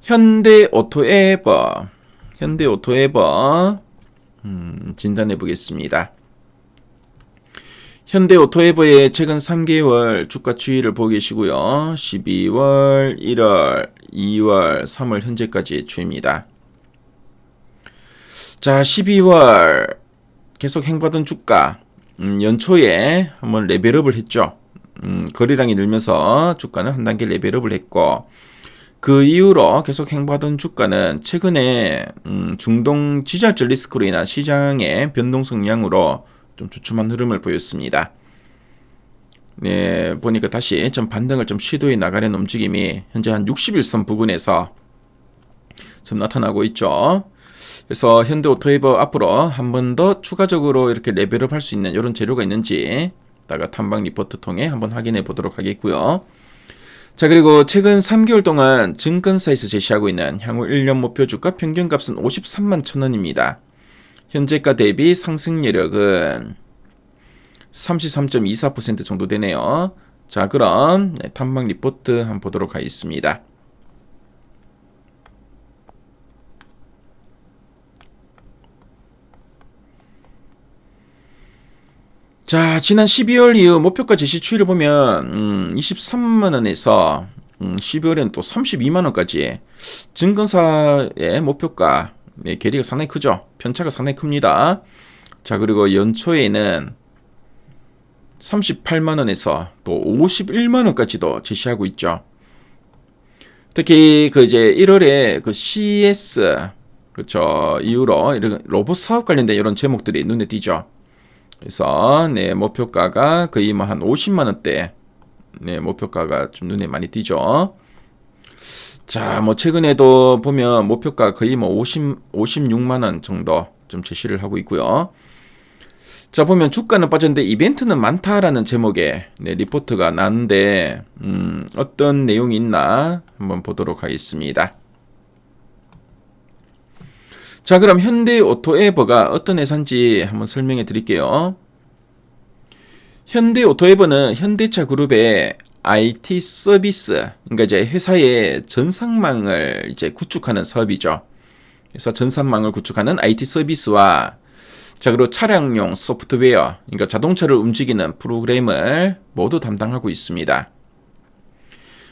현대오토에버 진단해 보겠습니다. 현대오토에버의 최근 3개월 주가 추이를 보고 계시고요. 12월, 1월, 2월, 3월 현재까지 추이입니다. 자, 12월 계속 행보하던 주가 연초에 한번 레벨업을 했죠. 거래량이 늘면서 주가는 한 단계 레벨업을 했고, 그 이후로 계속 행보하던 주가는 최근에 중동 지지율 리스크로 인한 시장의 변동성 양으로 좀 주춤한 흐름을 보였습니다. 네, 보니까 다시 좀 반등을 좀 시도해 나가는 움직임이 현재 한 60일선 부근에서 좀 나타나고 있죠. 그래서 현대오토에버 앞으로 한 번 더 추가적으로 이렇게 레벨업 할 수 있는 이런 재료가 있는지 이따가 탐방 리포트 통해 한번 확인해 보도록 하겠고요. 자, 그리고 최근 3개월 동안 증권사에서 제시하고 있는 향후 1년 목표 주가 평균값은 53만 1,000원입니다. 현재가 대비 상승 여력은 33.24% 정도 되네요. 자, 그럼 탐방 리포트 한번 보도록 하겠습니다. 자, 지난 12월 이후 목표가 제시 추이를 보면 23만원에서 12월에는 또 32만원까지 증권사의 목표가 괴리가 상당히 크죠. 편차가 상당히 큽니다. 자, 그리고 연초에는 38만원에서 또 51만원까지도 제시하고 있죠. 특히 이제 1월에 CS 그렇죠 이후로 이런 로봇 사업 관련된 이런 제목들이 눈에 띄죠. 그래서 목표가가 거의 한 50만원대 목표가가 좀 눈에 많이 띄죠. 자, 최근에도 보면 목표가 거의 56만원 정도 좀 제시를 하고 있고요. 자, 보면 주가는 빠졌는데 이벤트는 많다라는 제목의 리포트가 나는데 어떤 내용이 있나 한번 보도록 하겠습니다. 자, 그럼 현대오토에버가 어떤 회사인지 한번 설명해 드릴게요. 현대오토에버는 현대차 그룹의 IT 서비스, 그러니까 이제 회사의 전산망을 이제 구축하는 사업이죠. 그래서 전산망을 구축하는 IT 서비스와 자, 그리고 차량용 소프트웨어, 그러니까 자동차를 움직이는 프로그램을 모두 담당하고 있습니다.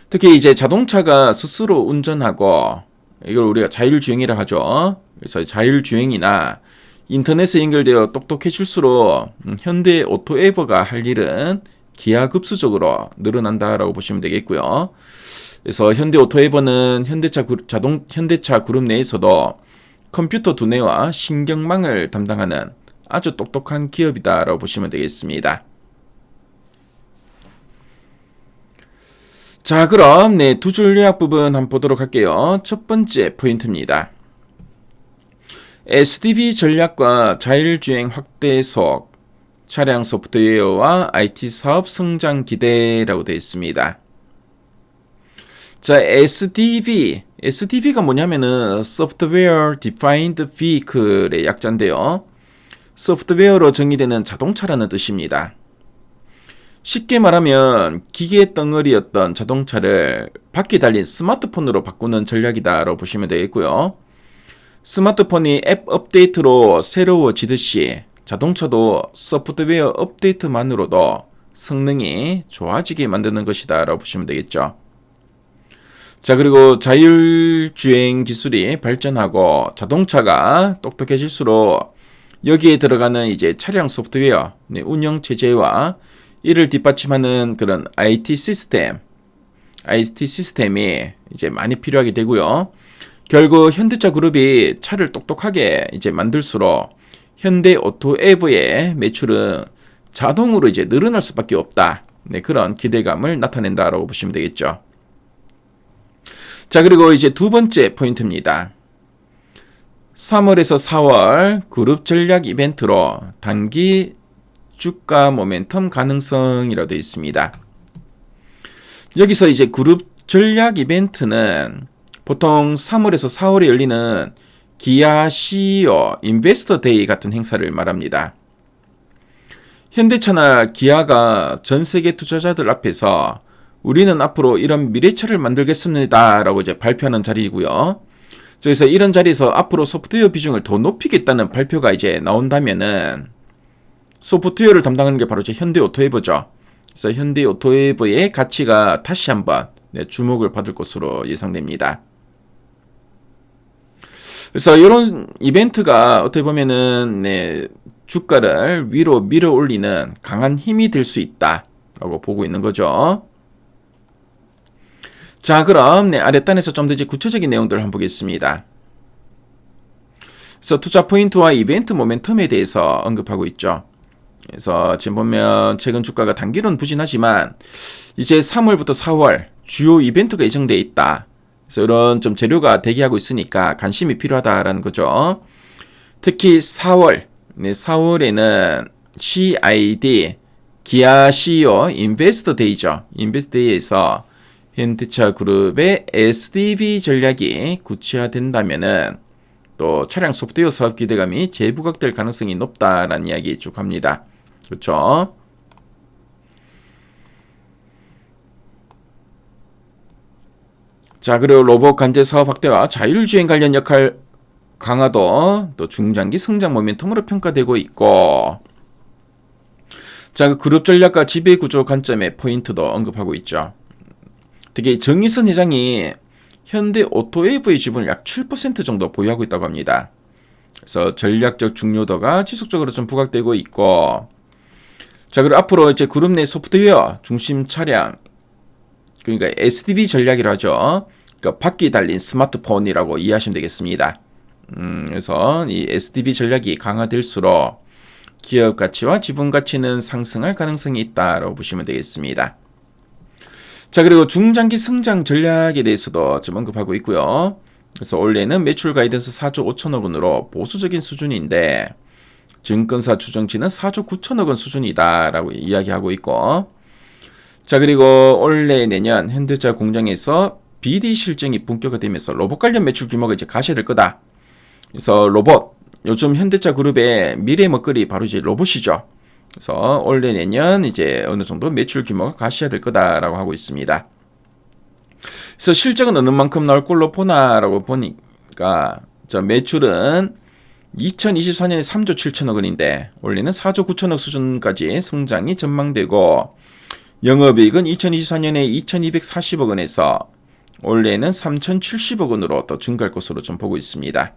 특히 이제 자동차가 스스로 운전하고 이걸 우리가 자율주행이라 하죠. 그래서 자율주행이나 인터넷에 연결되어 똑똑해질수록 현대오토에버가 할 일은 기하급수적으로 늘어난다라고 보시면 되겠고요. 그래서 현대오토에버는 현대차 그룹 내에서도 컴퓨터 두뇌와 신경망을 담당하는 아주 똑똑한 기업이다라고 보시면 되겠습니다. 자, 그럼 두 줄 요약 부분 한번 보도록 할게요. 첫 번째 포인트입니다. SDV 전략과 자율주행 확대 속 차량 소프트웨어와 IT 사업 성장 기대라고 되어 있습니다. 자, SDV가 뭐냐면은 Software Defined Vehicle의 약자인데요. 소프트웨어로 정의되는 자동차라는 뜻입니다. 쉽게 말하면 기계 덩어리였던 자동차를 바퀴 달린 스마트폰으로 바꾸는 전략이다라고 보시면 되겠고요. 스마트폰이 앱 업데이트로 새로워지듯이 자동차도 소프트웨어 업데이트만으로도 성능이 좋아지게 만드는 것이다 라고 보시면 되겠죠. 자, 그리고 자율주행 기술이 발전하고 자동차가 똑똑해질수록 여기에 들어가는 이제 차량 소프트웨어, 운영 체제와 이를 뒷받침하는 그런 IT 시스템이 이제 많이 필요하게 되고요. 결국 현대차 그룹이 차를 똑똑하게 이제 만들수록 현대오토에버의 매출은 자동으로 이제 늘어날 수밖에 없다. 그런 기대감을 나타낸다라고 보시면 되겠죠. 자, 그리고 이제 두 번째 포인트입니다. 3월에서 4월 그룹 전략 이벤트로 단기 주가 모멘텀 가능성이라고 되어 있습니다. 여기서 이제 그룹 전략 이벤트는 보통 3월에서 4월에 열리는 기아 CEO 인베스터 데이 같은 행사를 말합니다. 현대차나 기아가 전 세계 투자자들 앞에서 우리는 앞으로 이런 미래차를 만들겠습니다 라고 이제 발표하는 자리이고요. 그래서 이런 자리에서 앞으로 소프트웨어 비중을 더 높이겠다는 발표가 이제 나온다면은 소프트웨어를 담당하는 게 바로 이제 현대오토웨이버죠. 그래서 현대오토웨이버의 가치가 다시 한번 주목을 받을 것으로 예상됩니다. 그래서 이런 이벤트가 어떻게 보면은 주가를 위로 밀어 올리는 강한 힘이 될 수 있다라고 보고 있는 거죠. 자, 그럼 아랫단에서 좀 더 이제 구체적인 내용들을 한번 보겠습니다. 그래서 투자 포인트와 이벤트 모멘텀에 대해서 언급하고 있죠. 그래서 지금 보면 최근 주가가 단기로는 부진하지만 이제 3월부터 4월 주요 이벤트가 예정돼 있다. 그래서 이런 좀 재료가 대기하고 있으니까 관심이 필요하다라는 거죠. 특히 4월에는 CID 기아 CEO 인베스터 데이죠. 인베스터 데이에서 현대차 그룹의 SDV 전략이 구체화된다면은 또 차량 소프트웨어 사업 기대감이 재부각될 가능성이 높다라는 이야기 쭉 합니다. 그렇죠? 자, 그리고 로봇 관제 사업 확대와 자율주행 관련 역할 강화도 또 중장기 성장 모멘텀으로 평가되고 있고, 자, 그 그룹 전략과 지배 구조 관점의 포인트도 언급하고 있죠. 특히 정의선 회장이 현대 오토웨이브의 지분을 약 7% 정도 보유하고 있다고 합니다. 그래서 전략적 중요도가 지속적으로 좀 부각되고 있고, 자, 그리고 앞으로 이제 그룹 내 소프트웨어 중심 차량, 그러니까 SDV 전략이라 하죠. 그러니까 바퀴 달린 스마트폰이라고 이해하시면 되겠습니다. 그래서 이 SDV 전략이 강화될수록 기업 가치와 지분 가치는 상승할 가능성이 있다라고 보시면 되겠습니다. 자, 그리고 중장기 성장 전략에 대해서도 좀 언급하고 있고요. 그래서 올해는 매출 가이던스 4조 5천억 원으로 보수적인 수준인데 증권사 추정치는 4조 9천억 원 수준이다라고 이야기하고 있고, 자, 그리고 올해 내년 현대차 공장에서 BD 실증이 본격화되면서 로봇 관련 매출 규모가 이제 가셔야 될 거다. 그래서 로봇, 요즘 현대차 그룹의 미래 먹거리 바로 이제 로봇이죠. 그래서 올해 내년 이제 어느 정도 매출 규모가 가셔야 될 거다라고 하고 있습니다. 그래서 실적은 어느 만큼 나올 걸로 보나라고 보니까 저 매출은 2024년에 3조 7천억 원인데 올해는 4조 9천억 수준까지 성장이 전망되고, 영업이익은 2024년에 2240억 원에서 올해는 3070억 원으로 또 증가할 것으로 좀 보고 있습니다.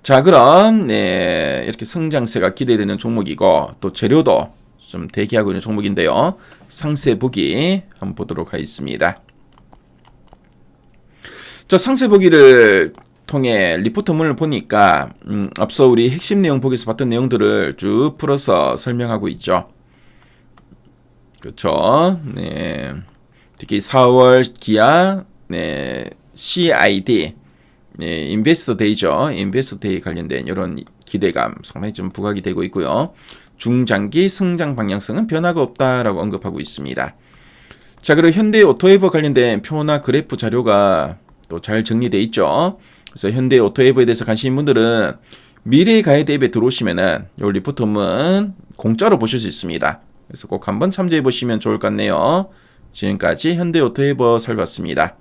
자, 그럼 이렇게 성장세가 기대되는 종목이고 또 재료도 좀 대기하고 있는 종목인데요. 상세 보기 한번 보도록 하겠습니다. 저 상세 보기를 통해 리포트문을 보니까 앞서 우리 핵심 내용 보기에서 봤던 내용들을 쭉 풀어서 설명하고 있죠. 그렇죠. 네. 특히 4월 기아 CID 인베스터 데이죠. 인베스터 데이 관련된 이런 기대감 상당히 좀 부각이 되고 있고요. 중장기 성장 방향성은 변화가 없다라고 언급하고 있습니다. 자, 그리고 현대 오토웨이버 관련된 표나 그래프 자료가 또 잘 정리되어 있죠. 그래서 현대 오토웨이버에 대해서 관심 있는 분들은 미래 가이드 앱에 들어오시면은 이 리포트문 공짜로 보실 수 있습니다. 그래서 꼭 한번 참조해 보시면 좋을 것 같네요. 지금까지 현대 오토웨이버 살펴봤습니다.